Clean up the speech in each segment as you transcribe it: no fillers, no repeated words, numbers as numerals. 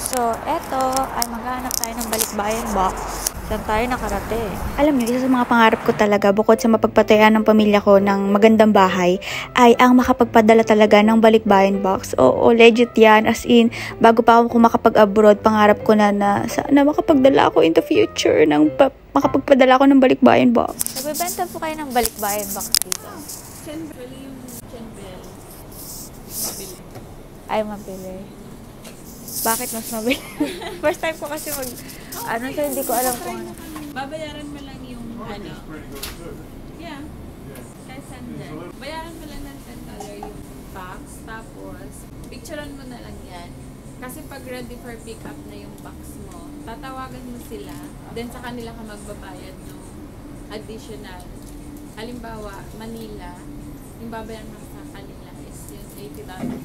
So, eto ay maghahanap tayo ng balikbayan box. Saan tayo nakarating? Alam niyo, isa sa mga pangarap ko talaga, bukod sa mapagpatayan ng pamilya ko ng magandang bahay, ay ang makapagpadala talaga ng balikbayan box. Oo, legit yan. As in, bago pa ako makapag-abroad, pangarap ko na sana makapagdala ako in the future ng makapagpadala ako ng balikbayan box. Nagbebenta po kayo ng balikbayan box dito? Generally, yung Chenbel, mabili. Ay, mabili. Bakit mas mabili? First time ko kasi so hindi ko alam kung ano. Babayaran mo lang yung yeah, kahit saan dyan. Bayaran mo lang ng $10 yung box, tapos picturean mo na lang yan. Kasi pag ready for pick up na yung box mo, tatawagan mo sila, then sa kanila ka magbabayad ng additional. Halimbawa, Manila, yung babayaran mo sa kanila is yung $80 na.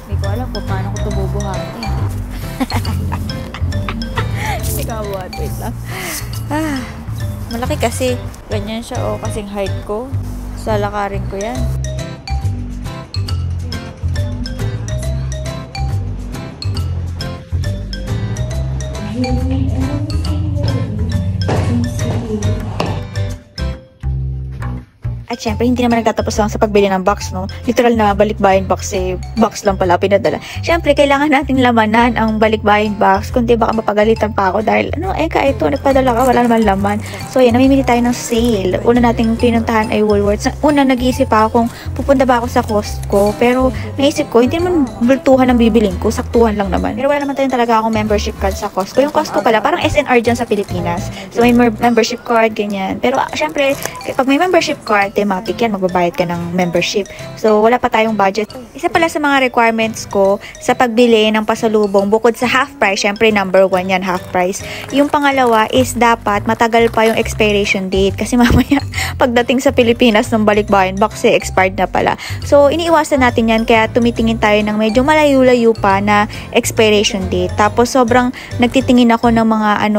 Hindi ko alam kung paano ko ito bubuhatin. Hindi ka buhat. Wait lang. Malaki kasi. Ganyan siya kasing height ko. Salakarin ko yan. At syempre, hindi naman nagtatapos lang sa pagbili ng box, no? Literal na balikbayan box, box lang pala pinadala. Syempre, kailangan natin lamanan ang balikbayan box, kundi baka mapagalitan pa ako dahil, ito, nagpadala ka, wala naman laman. So, ayan, namimili tayo ng sale. Una nating pinuntahan ay Woolworths. Una, nag-iisip ako kung pupunta ba ako sa Costco, pero naisip ko, hindi naman bultuhan ang bibiling ko, saktuhan lang naman. Pero wala naman tayong talaga akong membership card sa Costco. Yung Costco pala, parang SNR dyan sa Pilipinas. So, may membership card, ganyan. Pero, syempre, pag may membership card, thematic yan, magbabayad ka ng membership. So, wala pa tayong budget. Isa pala sa mga requirements ko sa pagbili ng pasalubong, bukod sa half price, syempre number 1 yan, half price. Yung pangalawa is dapat matagal pa yung expiration date. Kasi mamaya, pagdating sa Pilipinas ng balikbayan box, expired na pala. So, iniiwasan natin yan, kaya tumitingin tayo ng medyo malayo-layo pa na expiration date. Tapos, sobrang nagtitingin ako ng mga,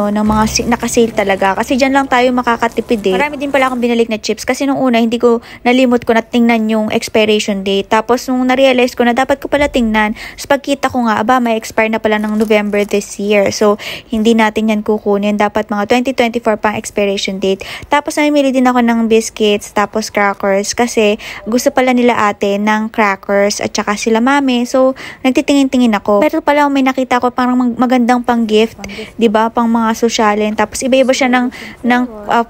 nakasale talaga. Kasi dyan lang tayo makakatipid eh. Marami din pala akong binalik na chips. Kasi nung una, hindi ko nalimot ko na tingnan yung expiration date. Tapos nung na-realize ko na dapat ko pala tingnan, so pagkita ko nga, may expire na pala ng November this year. So, hindi natin yan kukunin. Dapat mga 2024 pang expiration date. Tapos namimili din ako ng biscuits, tapos crackers, kasi gusto pala nila ate ng crackers at saka sila mami. So, nagtitingin-tingin ako. Pero pala may nakita ko parang magandang pang gift, 'di ba? Pang mga sosyalin. Tapos iba-iba siya ng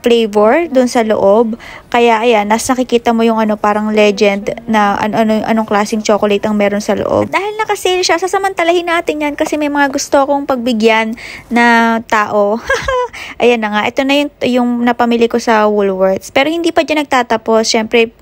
flavor doon sa loob. Kaya ayan, nakikita mo yung parang legend na anong klaseng chocolate ang meron sa loob. At dahil naka-sale siya, sasamantalahin natin yan kasi may mga gusto akong pagbigyan na tao. Ayan na nga, ito na yung napamili ko sa Woolworths. Pero hindi pa dyan nagtatapos. Syempre,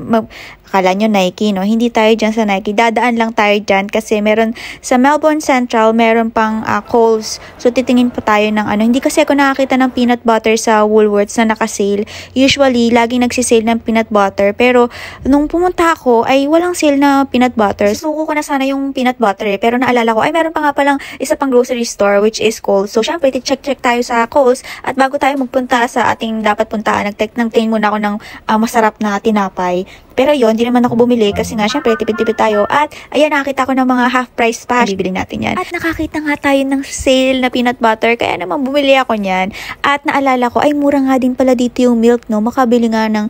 akala nyo Nike, no? Hindi tayo dyan sa Nike. Dadaan lang tayo dyan kasi meron sa Melbourne Central, meron pang Coles. So, titingin pa tayo ng hindi kasi ako nakakita ng peanut butter sa Woolworths na nakasale. Usually, laging nagsisale ng peanut butter. Pero, nung pumunta ako, ay walang sale na peanut butter. Suko ko na sana yung peanut butter eh. Pero naalala ko, ay meron pa nga palang isa pang grocery store, which is Coles. So, syempre, check tayo sa Coles. At bago tayo magpunta sa ating dapat puntaan, nagtingin muna ako ng masarap na tinapay. Pero yun, hindi naman ako bumili kasi nga, syempre, tipid-tipid tayo. At, ayan, nakakita ko ng mga half price pa. Bibili natin yan. At nakakita nga tayo ng sale na peanut butter. Kaya naman, bumili ako niyan. At naalala ko, ay, mura nga din pala dito yung milk, no? Makabili nga ng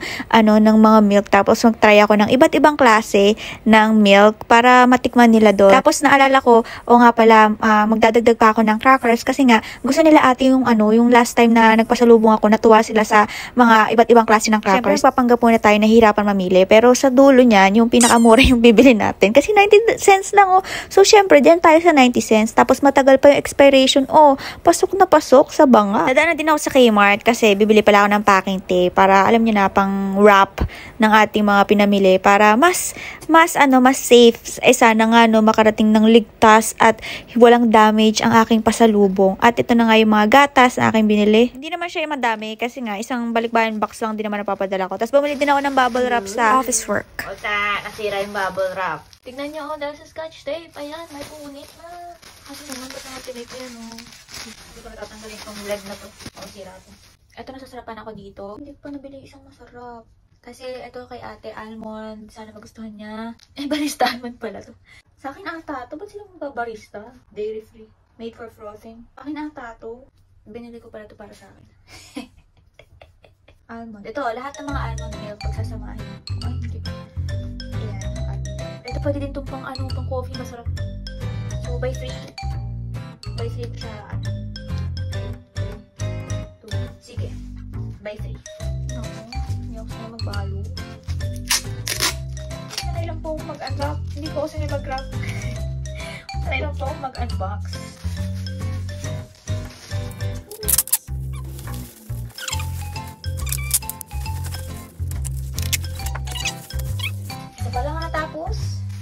mga milk. Tapos, mag-try ako ng iba't ibang klase ng milk para matikman nila doon. Tapos, naalala ko, nga pala, magdadagdag pa ako ng crackers kasi nga, gusto nila ate yung last time na nagpasalubong ako, natuwa sila sa mga iba't ibang klase ng crackers. Syempre, papanggap muna tayo, nahihirapan mamili. Pero sa dulo niyan, yung pinakamura yung bibili natin. Kasi 90 cents lang, So, syempre, diyan tayo sa 90 cents. Tapos, matagal pa yung expiration. Pasok na pasok sa banga. Nadaan na din ako sa Kmart kasi bibili pala ako ng packing tape para, alam niyo na, pang wrap ng ating mga pinamili para mas safe. Sana nga, makarating ng ligtas at walang damage ang aking pasalubong. At ito na nga yung mga gatas na aking binili. Hindi naman siya yung madami kasi nga, isang balikbayan box lang din naman napapadala ko. Tapos, bumili din ako ng bubble wrap sa office work. Nasira yung bubble wrap. Tignan nyo ako dahil sa scotch tape. Ayan, may punit na. Kasi naman, ba't naman tinip yan, Hindi ko natatanggalin itong leg na to. Sira to. Ito, nasasarapan ako dito. Hindi ko pa nabili isang masarap. Kasi ito kay ate, almond. Sana magustuhan niya. Barista almond pala to. Sa akin ang tato. Ba't sila magbabarista? Dairy free. Made for frothing. Akin ang tato. Binili ko pala ito para sa akin. Almond. Ito, lahat ng mga almond milk pagsasamahin. Ay, hindi. Ayan. Ito pwede din itong pang coffee. Masarap. So, by 3. By 3 siya, Sige. By 3. Hindi ako sana magbalo. Sanay lang po mag-unbox. Hindi po ako sanay mag-wrap. Sanay lang po mag-unbox. Isa pa lang natapos.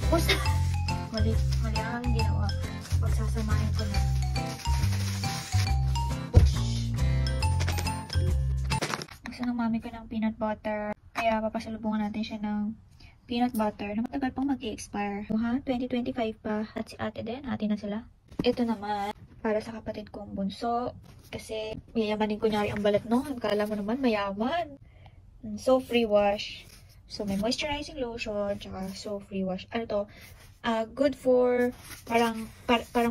Basta. Mali ang ginawa. Pagsasamahin ko na. Gusto ng mami ko ng peanut butter. Kaya papasalubungan natin siya ng peanut butter na matagal pang mag-i-expire. 2025 pa. At si ate din. Ate na sila. Ito naman, para sa kapatid kong bunso. Kasi yayamanin ko nyari ang balat noon. Kala mo naman mayaman. So, free wash. So, may moisturizing lotion. Tsaka, so, free wash. Ano to? Good for, parang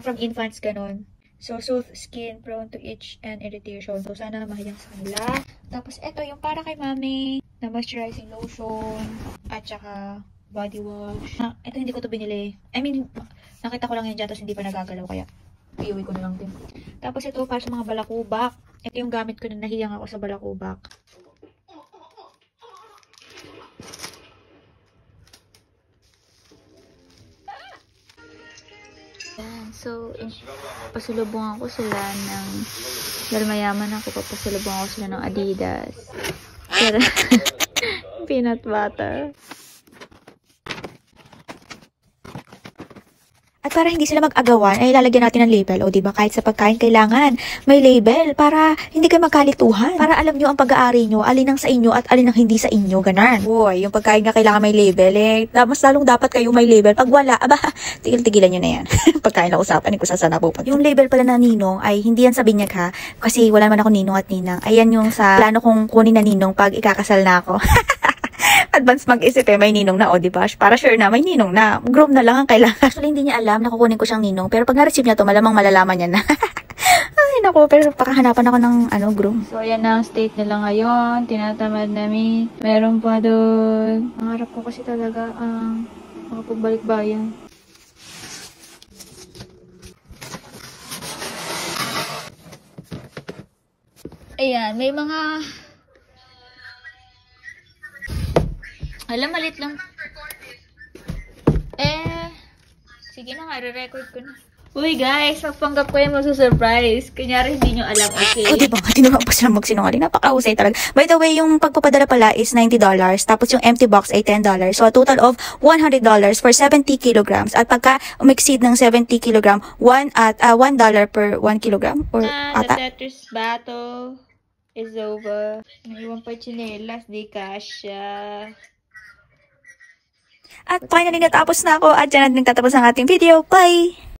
from infants, ganon. So, soothe skin, prone to itch and irritation. So, sana mahiyang sa kanila. Tapos, ito yung para kay mami na moisturizing lotion at saka body wash. Ito hindi ko to binili. I mean, nakita ko lang yan dyan, tapos hindi pa nagagalaw, kaya iuwi ko na lang din. Tapos, ito para sa mga balakubak. Ito yung gamit ko na nahiyang ako sa balakubak. So, pasalubungan ko sila ng, dahil mayaman ako, papasalubungan ko sila ng Adidas. Pero, peanut butter. At para hindi sila mag-agawan, ay lalagyan natin ng label. O diba, kahit sa pagkain, kailangan may label para hindi kayo magkalituhan. Para alam nyo ang pag-aari nyo, alin ang sa inyo at alin ang hindi sa inyo. Ganon. Uy, yung pagkain nga kailangan may label. Mas lalong dapat kayo may label. Pag wala, tigil-tigilan nyo na yan. Pagkain na usapan, kung saan na pupunta. Yung label pala na ninong ay hindi yan sa binyag ha. Kasi wala naman ako ninong at ninang. Ayan yung sa plano kong kunin na ninong pag ikakasal na ako. Advance mag-isip may ninong na, diba? Para sure na, may ninong na. Groom na lang ang kailangan. Actually, hindi niya alam na kukunin ko siyang ninong. Pero pag na-receive niya to, malamang malalaman niya na. Ay, naku, pero pakahanapan ako ng, groom. So, ayan na ang state nila ngayon. Tinatamad namin. Meron pa doon. Ang harap ko kasi talaga ang makapagbalik bayan. Ayan, may mga... Alam, malit lang. Sige na nga, re-record ko na. Uy guys, magpanggap ko yung masusurprise. Kunyari hindi nyo alam, okay? Diba? Tinungan pa sila magsinungaling. Napakahusay talaga. By the way, yung pagpapadala pala is $90. Tapos yung empty box ay $10. So, a total of $100 for 70 kilograms. At pagka umexceed ng 70 kilogram, $1 per 1 kilogram. Or the Tetris battle is over. Naiwan pa chinelas, di kasha. At finally, natapos na ako. At dyan natin tatapos ang ating video. Bye!